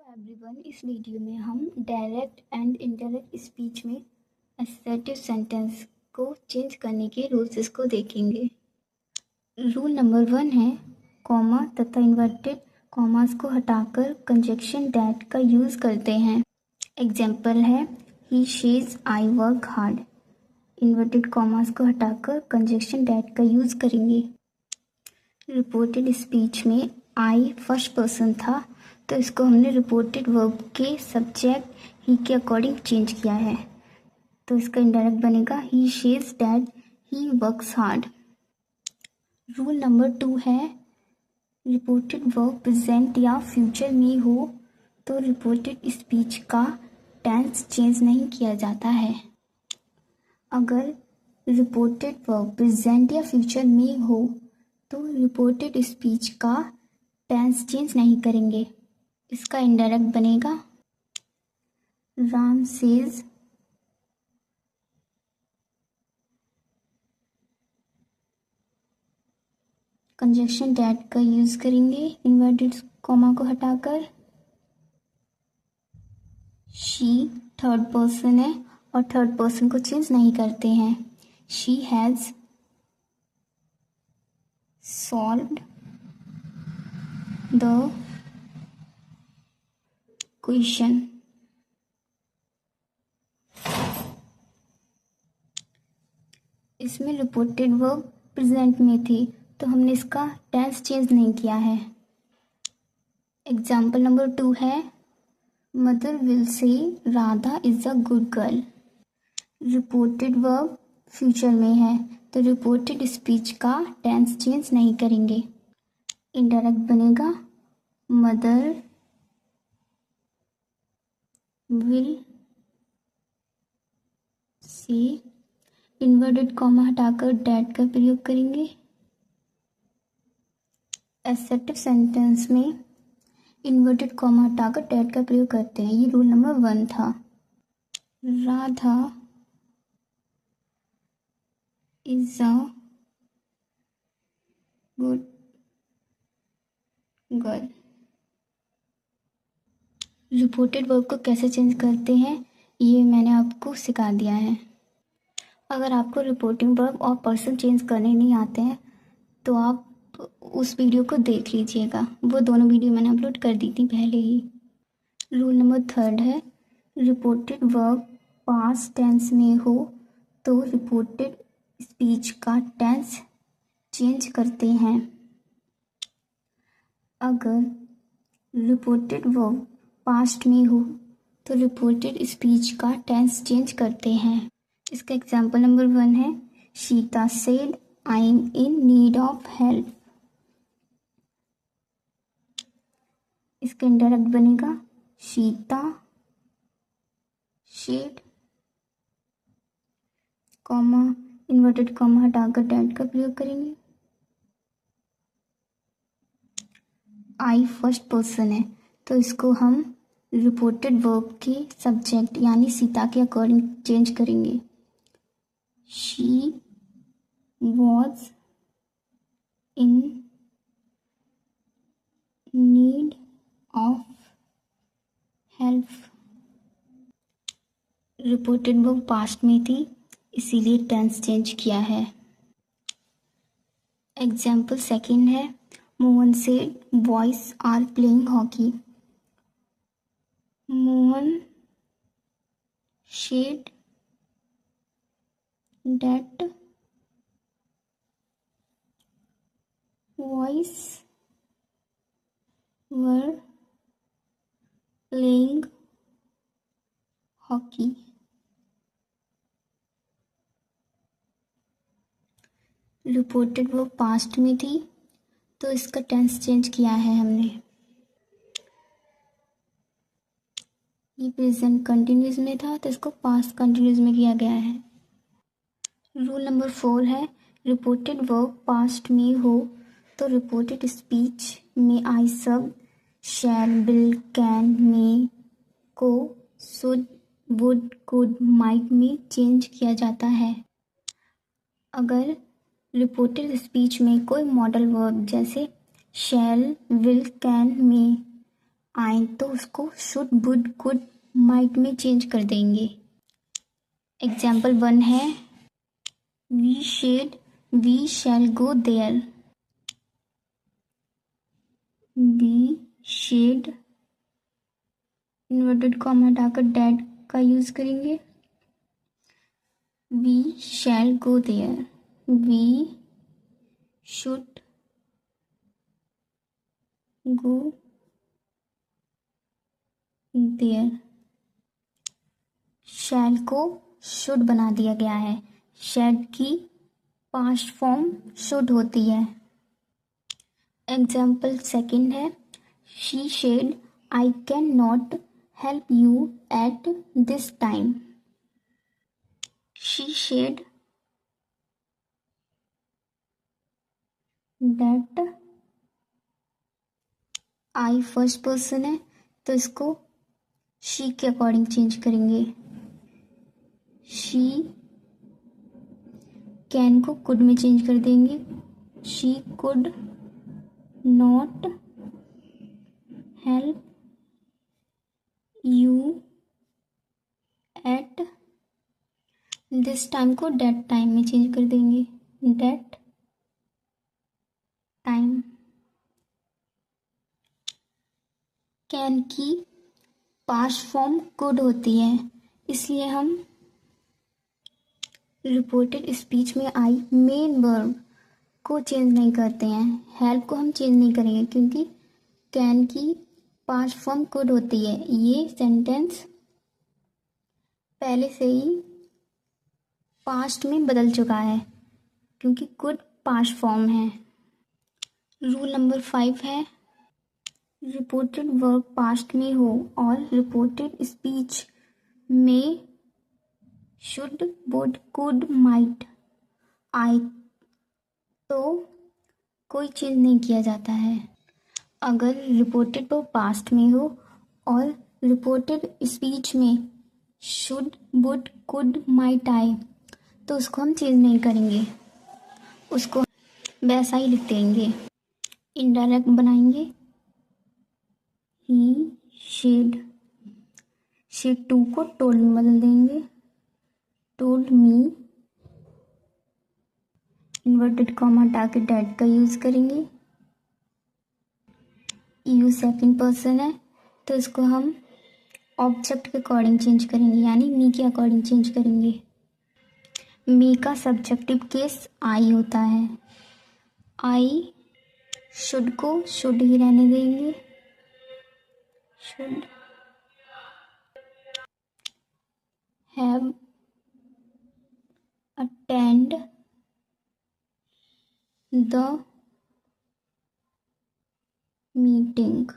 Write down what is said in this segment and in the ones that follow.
Everyone, इस video में हम डायरेक्ट एंड इनडायरेक्ट स्पीच में असर्टिव सेंटेंस को चेंज करने के रूल्स को देखेंगे। रूल नंबर 1 है कॉमा तथा इन्वर्टेड कॉमास को हटाकर कंजक्शन दैट का यूज़ करते हैं। एग्जाम्पल है he says I work hard. Inverted commas को हटाकर कंजक्शन दैट का यूज़ करेंगे। रिपोर्टेड स्पीच में आई फर्स्ट पर्सन था, तो इसको हमने रिपोर्टेड वर्ब के सब्जेक्ट ही के अकॉर्डिंग चेंज किया है, तो इसका इनडायरेक्ट बनेगा he says that he works hard. Rule number 2 है रिपोर्टेड वर्ब प्रेजेंट या फ्यूचर में हो तो रिपोर्टेड स्पीच का टेंस चेंज नहीं किया जाता है। अगर रिपोर्टेड वर्ब प्रेजेंट या फ्यूचर में हो तो रिपोर्टेड स्पीच का टेंस चेंज नहीं करेंगे। इसका इनडायरेक्ट बनेगा राम सेज कंजक्शन दैट का यूज करेंगे इन्वर्टेड कॉमा को हटाकर। शी थर्ड पर्सन है और थर्ड पर्सन को चेंज नहीं करते हैं। She has solved the question. इसमें रिपोर्टेड वर्ब प्रेजेंट में थी, तो हमने इसका टेंस चेंज नहीं किया है। एग्जाम्पल नंबर 2 है mother will say Radha is a good girl. Reported verb future में है, तो रिपोर्टेड स्पीच का टेंस चेंज नहीं करेंगे। इनडायरेक्ट बनेगा mother will say inverted comma हटाकर डैट का प्रयोग करेंगे। असर्टिव सेंटेंस में इन्वर्टेड कॉमा हटाकर डैट का प्रयोग करते हैं। ये रूल नंबर 1 था। Radha is a good girl. Reported verb को कैसे चेंज करते हैं ये मैंने आपको सिखा दिया है। अगर आपको रिपोर्टिंग वर्ब और पर्सन चेंज करने नहीं आते हैं तो आप उस वीडियो को देख लीजिएगा, वो दोनों वीडियो मैंने अपलोड कर दी थी पहले ही। रूल नंबर 3 है रिपोर्टेड वर्ब पास्ट टेंस में हो तो रिपोर्टेड स्पीच का टेंस चेंज करते हैं। अगर रिपोर्टेड वर्ब पास्ट में हो तो रिपोर्टेड स्पीच का टेंस चेंज करते हैं। इसका एग्जाम्पल नंबर 1 है Sita said I am in need of help. इसका इनडायरेक्ट बनेगा Sita said comma inverted comma हटाकर डैट का प्रयोग करेंगे। आई फर्स्ट पर्सन है, तो इसको हम रिपोर्टेड वर्ब के सब्जेक्ट यानी सीता के अकॉर्डिंग चेंज करेंगे। She was in need of help. Reported verb past में थी, इसीलिए टेंस चेंज किया है। एग्जाम्पल 2 है मोहन से boys are playing hockey. Mohan said that boys were playing hockey. Reported वो पास्ट में थी, तो इसका टेंस चेंज किया है हमने। ये प्रेजेंट कंटिन्यूस में था, तो इसको पास्ट कंटिन्यूस में किया गया है। रूल नंबर 4 है रिपोर्टेड वर्ब पास्ट में हो तो रिपोर्टेड स्पीच में आई शब्द शैल विल कैन मे को शुड वुड कुड माइट में चेंज किया जाता है। अगर रिपोर्टेड स्पीच में कोई मॉडल वर्ब जैसे शैल विल कैन मे आए तो उसको शुड वुड कुड माइट में चेंज कर देंगे। एग्जाम्पल 1 है we shall go there. We said inverted comma हटाकर डैड का यूज करेंगे। We shall go there. We should go there. Shall को शुड बना दिया गया है। शैड की पास्ट फॉर्म शुड होती है। एग्जाम्पल 2 है she said I can not help you at this time. She said that I first person है तो इसको शी के अकॉर्डिंग चेंज करेंगे। शी कैन को कुड में चेंज कर देंगे। She could not help you at this time को डेट टाइम में चेंज कर देंगे। That time. कैन की पास्ट फॉर्म कुड होती है इसलिए हम रिपोर्टेड स्पीच में आई मेन वर्ब को चेंज नहीं करते हैं। हेल्प को हम चेंज नहीं करेंगे क्योंकि कैन की पास्ट फॉर्म कुड होती है। ये सेंटेंस पहले से ही पास्ट में बदल चुका है क्योंकि कुड पास्ट फॉर्म है। रूल नंबर 5 है रिपोर्टेड वर्ब पास्ट में हो और रिपोर्टेड स्पीच में शुड वुड कुड माइट आए तो कोई चेंज नहीं किया जाता है। अगर रिपोर्टेड वर्ब पास्ट में हो और रिपोर्टेड स्पीच में शुड वुड कुड माइट आए तो उसको हम चेंज नहीं करेंगे, उसको वैसा ही लिख देंगे। इनडायरेक्ट बनाएंगे ही शेड टू को टोल्ड में बदल देंगे। टोल्ड मी इन्वर्टेड कॉमा हटा के डैड का यूज करेंगे। यू सेकंड पर्सन है तो इसको हम ऑब्जेक्ट के अकॉर्डिंग चेंज करेंगे यानी मी के अकॉर्डिंग चेंज करेंगे। मी का सब्जेक्टिव केस आई होता है। आई शुड को शुड ही रहने देंगे। Should have attend the meeting.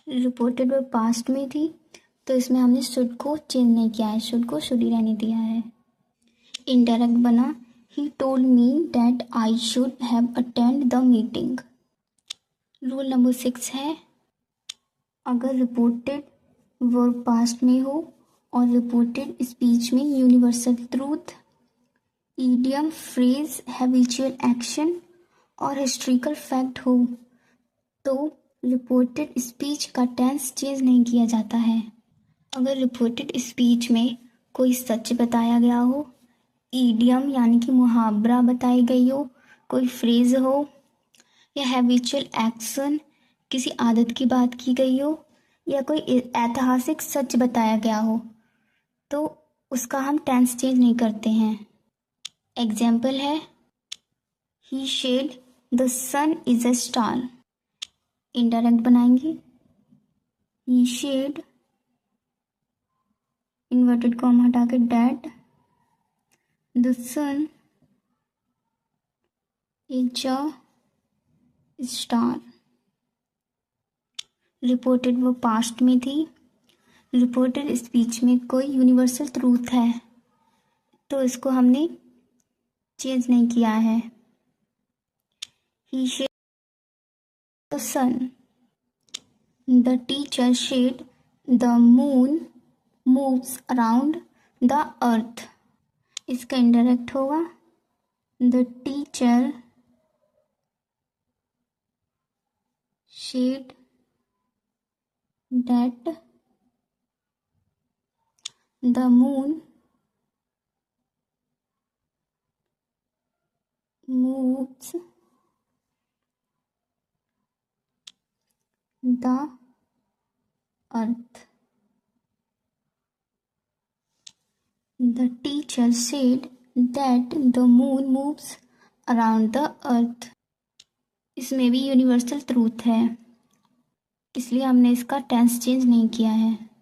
Reported verb past में थी तो इसमें हमने शुड को चेंज नहीं किया है, शुड को शुड ही रहने दिया है। इनडायरेक्ट बना he told me that I should have attend the meeting. Rule number 6 है अगर रिपोर्टेड वर्ब पास्ट में हो और रिपोर्टेड स्पीच में universal truth, idiom, phrase, habitual action और हिस्ट्रिकल फैक्ट हो तो रिपोर्टेड स्पीच का टेंस चेंज नहीं किया जाता है। अगर रिपोर्टेड स्पीच में कोई सच बताया गया हो, ईडियम यानी कि मुहावरा बताई गई हो, कोई फ्रेज हो या हैबिचुअल एक्शन किसी आदत की बात की गई हो या कोई ऐतिहासिक सच बताया गया हो तो उसका हम टेंस चेंज नहीं करते हैं। एग्जाम्पल है he said the sun is a star. Indirect बनाएंगे ही शेड इन्वर्टेड कॉमा हटा के that the sun is a star. Reported वो पास्ट में थी, रिपोर्टेड स्पीच में कोई यूनिवर्सल ट्रूथ है तो इसको हमने चेंज नहीं किया है। He said the sun. The teacher said the moon moves around the earth. इसका इंडायरेक्ट होगा the teacher said that the moon moves the earth. The teacher said that the moon moves around the earth. इसमें भी universal truth है, इसलिए हमने इसका tense change नहीं किया है.